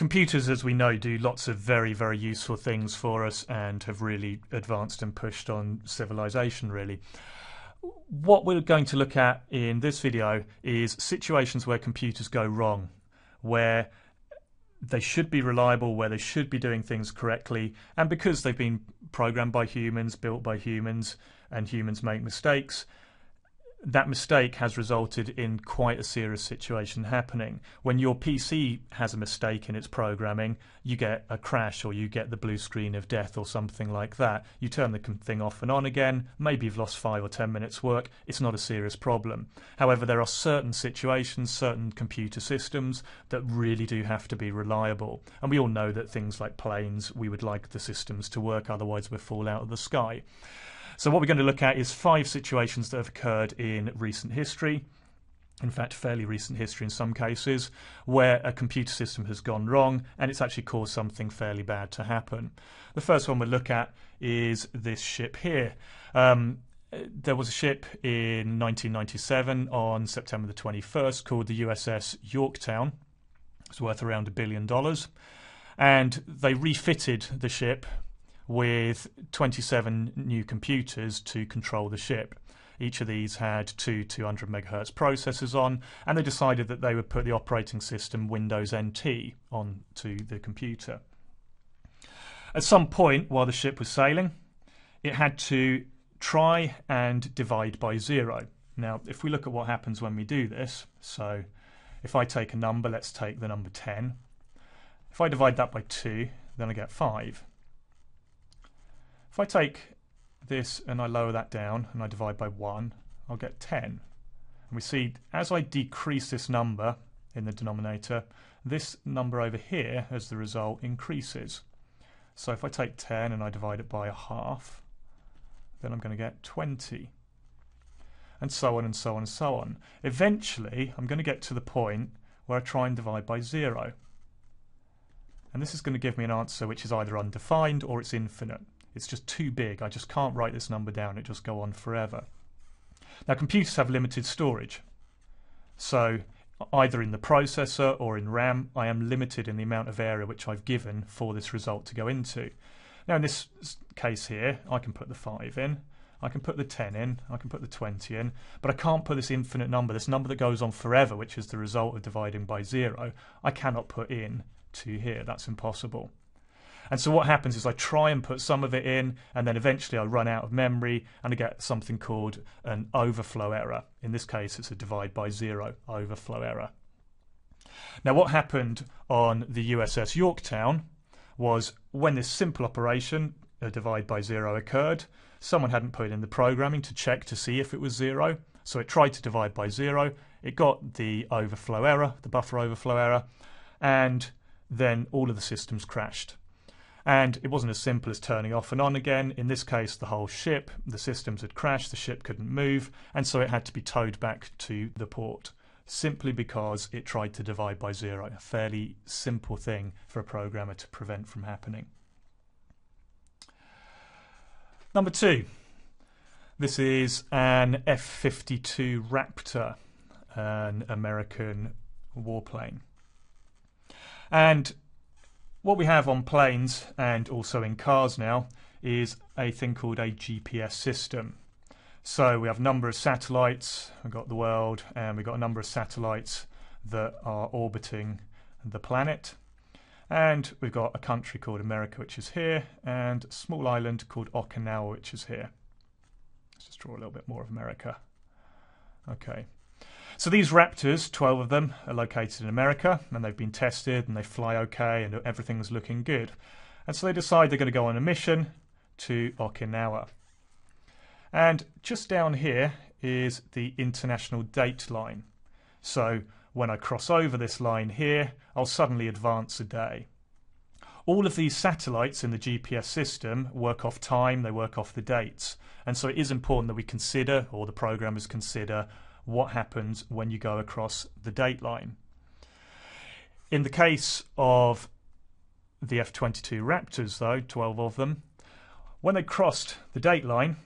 Computers, as we know, do lots of very, very useful things for us and have really advanced and pushed on civilization, really. What we're going to look at in this video is situations where computers go wrong, where they should be reliable, where they should be doing things correctly, and because they've been programmed by humans, built by humans, and humans make mistakes, that mistake has resulted in quite a serious situation happening. When your PC has a mistake in its programming, you get a crash or you get the blue screen of death or something like that. You turn the thing off and on again, maybe you've lost 5 or 10 minutes work, it's not a serious problem. However, there are certain situations, certain computer systems that really do have to be reliable. And we all know that things like planes, we would like the systems to work, otherwise we'll fall out of the sky. So what we're going to look at is 5 situations that have occurred in recent history, in fact fairly recent history in some cases, where a computer system has gone wrong and it's actually caused something fairly bad to happen. The first one we'll look at is this ship here. There was a ship in 1997 on September the 21st called the USS Yorktown. It's worth around $1 billion. And they refitted the ship with 27 new computers to control the ship. Each of these had two 200 megahertz processors on, and they decided that they would put the operating system Windows NT onto the computer. At some point while the ship was sailing, it had to try and divide by 0. Now, if we look at what happens when we do this, so if I take a number, let's take the number 10. If I divide that by 2, then I get 5. If I take this and I lower that down and I divide by 1, I'll get 10. And we see as I decrease this number in the denominator, this number over here as the result increases. So if I take 10 and I divide it by a half, then I'm going to get 20. And so on and so on and so on. Eventually, I'm going to get to the point where I try and divide by 0. And this is going to give me an answer which is either undefined or it's infinite. It's just too big. I just can't write this number down. It just go on forever. Now, computers have limited storage. So either in the processor or in RAM, I am limited in the amount of area which I've given for this result to go into. Now, in this case here, I can put the 5 in. I can put the 10 in. I can put the 20 in. But I can't put this infinite number, this number that goes on forever, which is the result of dividing by 0. I cannot put in to here. That's impossible. And so what happens is I try and put some of it in, and then eventually I run out of memory and I get something called an overflow error. In this case, it's a divide by 0 overflow error. Now, what happened on the USS Yorktown was when this simple operation, a divide by 0, occurred, someone hadn't put in the programming to check to see if it was 0. So it tried to divide by 0. It got the overflow error, the buffer overflow error, and then all of the systems crashed. And it wasn't as simple as turning off and on again. In this case, the whole ship, the systems had crashed, the ship couldn't move, and so it had to be towed back to the port, simply because it tried to divide by 0, a fairly simple thing for a programmer to prevent from happening. Number 2. This is an F-52 Raptor, an American warplane. And what we have on planes and also in cars now is a thing called a GPS system. So we have a number of satellites, we've got the world, and we've got a number of satellites that are orbiting the planet. And we've got a country called America, which is here, and a small island called Okinawa, which is here. Let's just draw a little bit more of America. Okay. So these Raptors, 12 of them, are located in America, and they've been tested and they fly okay and everything's looking good. And so they decide they're going to go on a mission to Okinawa. And just down here is the international date line. So when I cross over this line here, I'll suddenly advance a day. All of these satellites in the GPS system work off time, they work off the dates. And so it is important that we consider, or the programmers consider, what happens when you go across the date line. In the case of the F-22 Raptors, though, 12 of them, when they crossed the date line,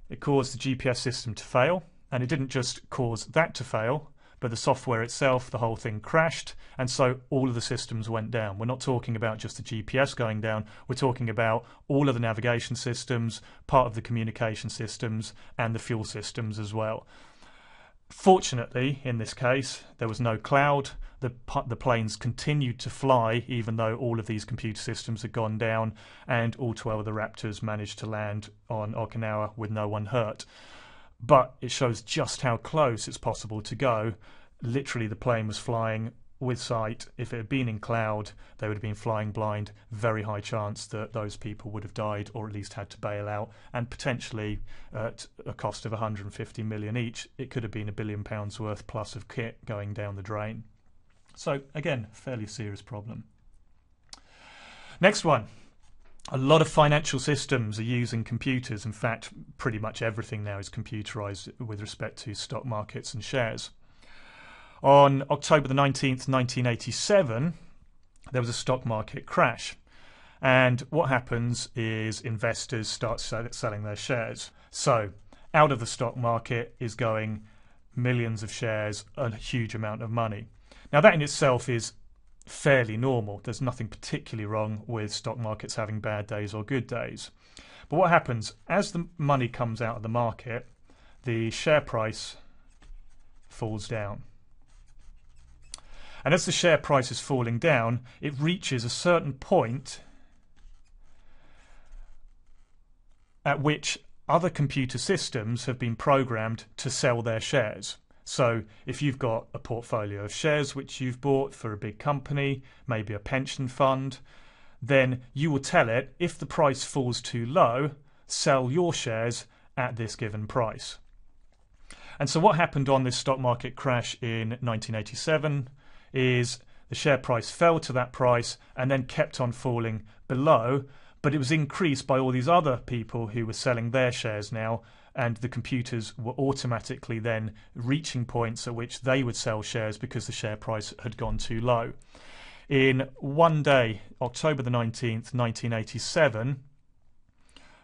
it caused the GPS system to fail, and it didn't just cause that to fail, but the software itself, the whole thing crashed, and so all of the systems went down. We're not talking about just the GPS going down, we're talking about all of the navigation systems, part of the communication systems, and the fuel systems as well. Fortunately, in this case, there was no cloud. The planes continued to fly even though all of these computer systems had gone down, and all 12 of the Raptors managed to land on Okinawa with no one hurt. But it shows just how close it's possible to go. Literally, the plane was flying with sight. If it had been in cloud, they would have been flying blind. Very high chance that those people would have died, or at least had to bail out, and potentially at a cost of 150 million each, it could have been £1 billion worth plus of kit going down the drain. So again, fairly serious problem. Next one. A lot of financial systems are using computers. In fact, pretty much everything now is computerized with respect to stock markets and shares. On October the 19th, 1987, there was a stock market crash. And what happens is investors start selling their shares. So out of the stock market is going millions of shares, a huge amount of money. Now that in itself is fairly normal. There's nothing particularly wrong with stock markets having bad days or good days. But what happens, as the money comes out of the market, the share price falls down. And as the share price is falling down, it reaches a certain point at which other computer systems have been programmed to sell their shares. So if you've got a portfolio of shares which you've bought for a big company, maybe a pension fund, then you will tell it, if the price falls too low, sell your shares at this given price. And so what happened on this stock market crash in 1987 is the share price fell to that price and then kept on falling below, but it was increased by all these other people who were selling their shares now, and the computers were automatically then reaching points at which they would sell shares because the share price had gone too low. In one day, October the 19th, 1987,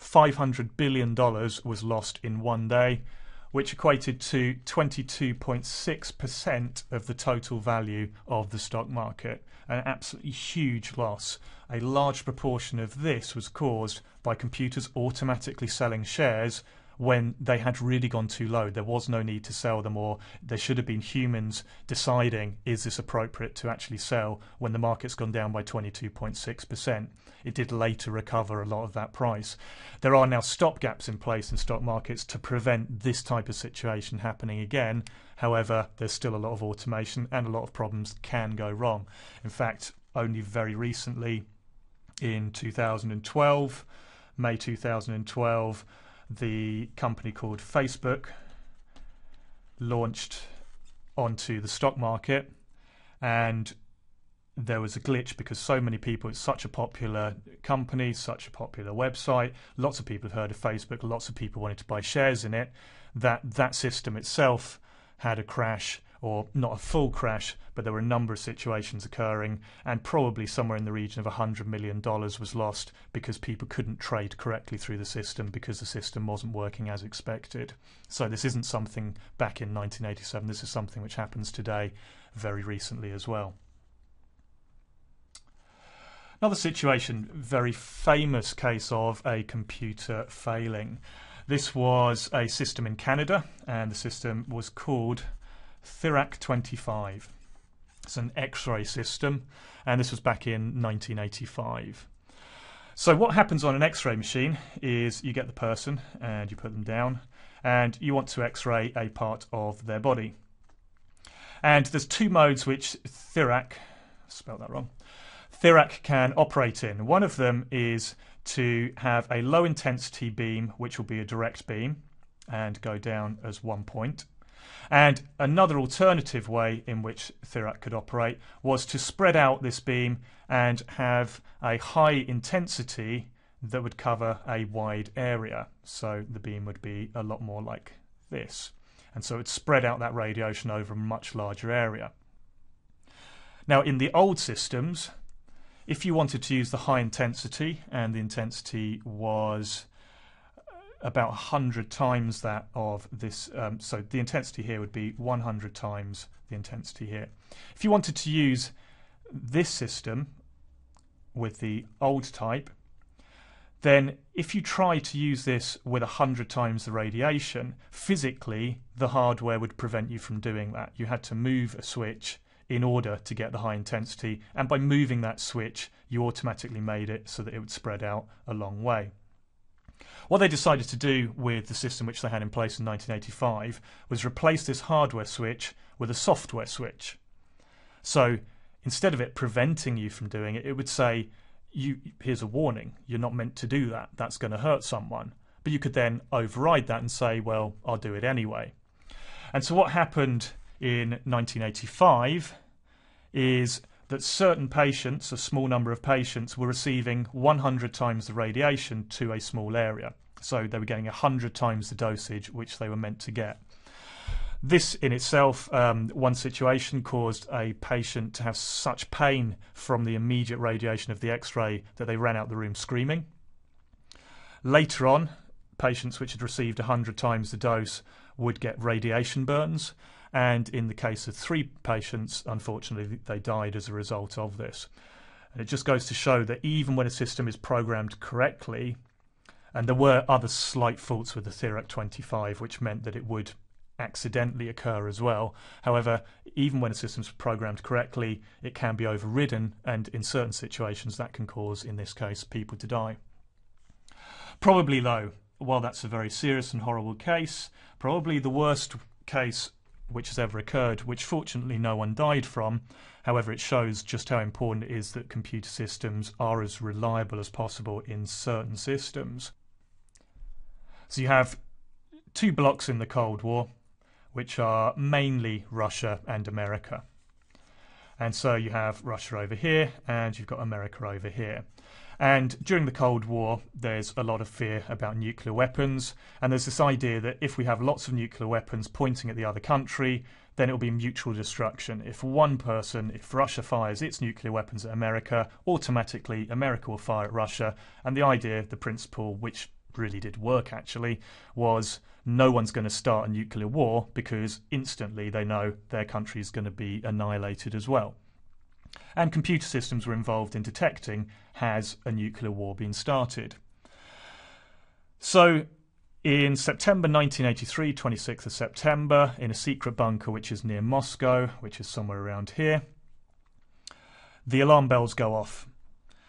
$500 billion was lost in one day, which equated to 22.6% of the total value of the stock market. An absolutely huge loss. A large proportion of this was caused by computers automatically selling shares when they had really gone too low. There was no need to sell them, or there should have been humans deciding, is this appropriate to actually sell when the market's gone down by 22.6%. It did later recover a lot of that price. There are now stopgaps in place in stock markets to prevent this type of situation happening again. However, there's still a lot of automation and a lot of problems can go wrong. In fact, only very recently in 2012, May 2012, the company called Facebook launched onto the stock market, and there was a glitch because so many people, it's such a popular company, such a popular website, lots of people have heard of Facebook, lots of people wanted to buy shares in it, that system itself had a crash, or not a full crash, but there were a number of situations occurring, and probably somewhere in the region of $100 million was lost because people couldn't trade correctly through the system because the system wasn't working as expected. So this isn't something back in 1987, this is something which happens today very recently as well. Another situation, very famous case of a computer failing. This was a system in Canada, and the system was called Thirac 25. It's an X-ray system, and this was back in 1985. So what happens on an X-ray machine is you get the person and you put them down, and you want to X-ray a part of their body. And there's two modes which Thirac, spelled that wrong, Thirac can operate in. One of them is to have a low intensity beam, which will be a direct beam and go down as one point. And another alternative way in which Thirac could operate was to spread out this beam and have a high intensity that would cover a wide area. So the beam would be a lot more like this. And so it would spread out that radiation over a much larger area. Now in the old systems, if you wanted to use the high intensity, and the intensity was about 100 times that of this. So the intensity here would be 100 times the intensity here. If you wanted to use this system with the old type, then if you try to use this with 100 times the radiation, physically the hardware would prevent you from doing that. You had to move a switch in order to get the high intensity, and by moving that switch you automatically made it so that it would spread out a long way. What they decided to do with the system which they had in place in 1985 was replace this hardware switch with a software switch. So instead of it preventing you from doing it, it would say, here's a warning, you're not meant to do that, that's going to hurt someone. But you could then override that and say, well, I'll do it anyway. And so what happened in 1985 is that certain patients, a small number of patients, were receiving 100 times the radiation to a small area. So they were getting 100 times the dosage which they were meant to get. This in itself, one situation, caused a patient to have such pain from the immediate radiation of the X-ray that they ran out the room screaming. Later on, patients which had received 100 times the dose would get radiation burns, and in the case of 3 patients, unfortunately, they died as a result of this. And it just goes to show that even when a system is programmed correctly, and there were other slight faults with the Therac 25 which meant that it would accidentally occur as well. However, even when a system's programmed correctly, it can be overridden, and in certain situations that can cause, in this case, people to die. Probably though, while that's a very serious and horrible case, probably the worst case which has ever occurred, which fortunately no one died from. However, it shows just how important it is that computer systems are as reliable as possible in certain systems. So you have 2 blocks in the Cold War, which are mainly Russia and America. And so you have Russia over here and you've got America over here. And during the Cold War, there's a lot of fear about nuclear weapons, and there's this idea that if we have lots of nuclear weapons pointing at the other country, then it will be mutual destruction. If Russia fires its nuclear weapons at America, automatically America will fire at Russia. And the idea, the principle, which really did work actually, was no one's going to start a nuclear war because instantly they know their country is going to be annihilated as well. And computer systems were involved in detecting, has a nuclear war been started? So in September 1983, 26th of September, in a secret bunker which is near Moscow, which is somewhere around here, the alarm bells go off.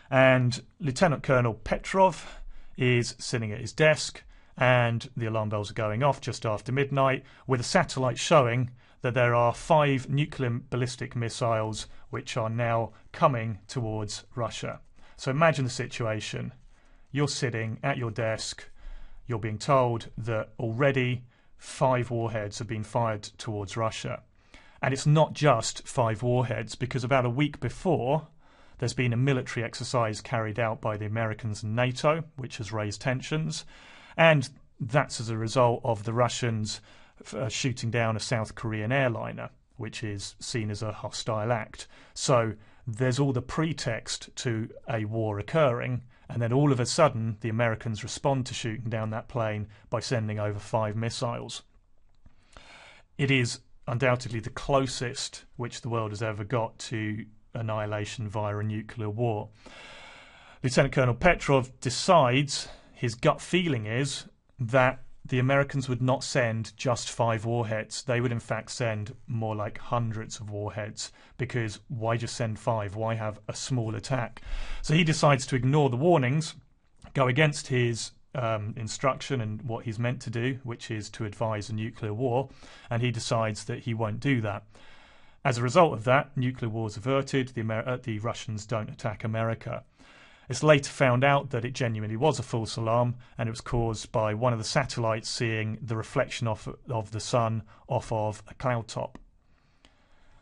And Lieutenant Colonel Petrov is sitting at his desk, and the alarm bells are going off just after midnight, with a satellite showing that there are 5 nuclear ballistic missiles which are now coming towards Russia. So imagine the situation. You're sitting at your desk, you're being told that already 5 warheads have been fired towards Russia. And it's not just 5 warheads, because about a week before, there's been a military exercise carried out by the Americans and NATO, which has raised tensions. And that's as a result of the Russians shooting down a South Korean airliner, which is seen as a hostile act. So there's all the pretext to a war occurring, and then all of a sudden the Americans respond to shooting down that plane by sending over 5 missiles. It is undoubtedly the closest which the world has ever got to annihilation via a nuclear war. Lieutenant Colonel Petrov decides, his gut feeling is, that the Americans would not send just 5 warheads. They would in fact send more like hundreds of warheads, because why just send 5? Why have a small attack? So he decides to ignore the warnings, go against his instruction and what he's meant to do, which is to advise a nuclear war, and he decides that he won't do that. As a result of that, nuclear war is averted, the Russians don't attack America. It's later found out that it genuinely was a false alarm, and it was caused by one of the satellites seeing the reflection of the sun off of a cloud top.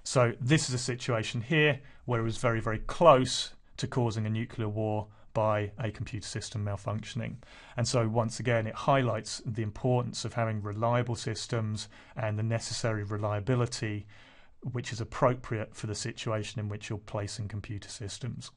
So this is a situation here where it was very, very close to causing a nuclear war by a computer system malfunctioning. And so once again, it highlights the importance of having reliable systems and the necessary reliability which is appropriate for the situation in which you're placing computer systems.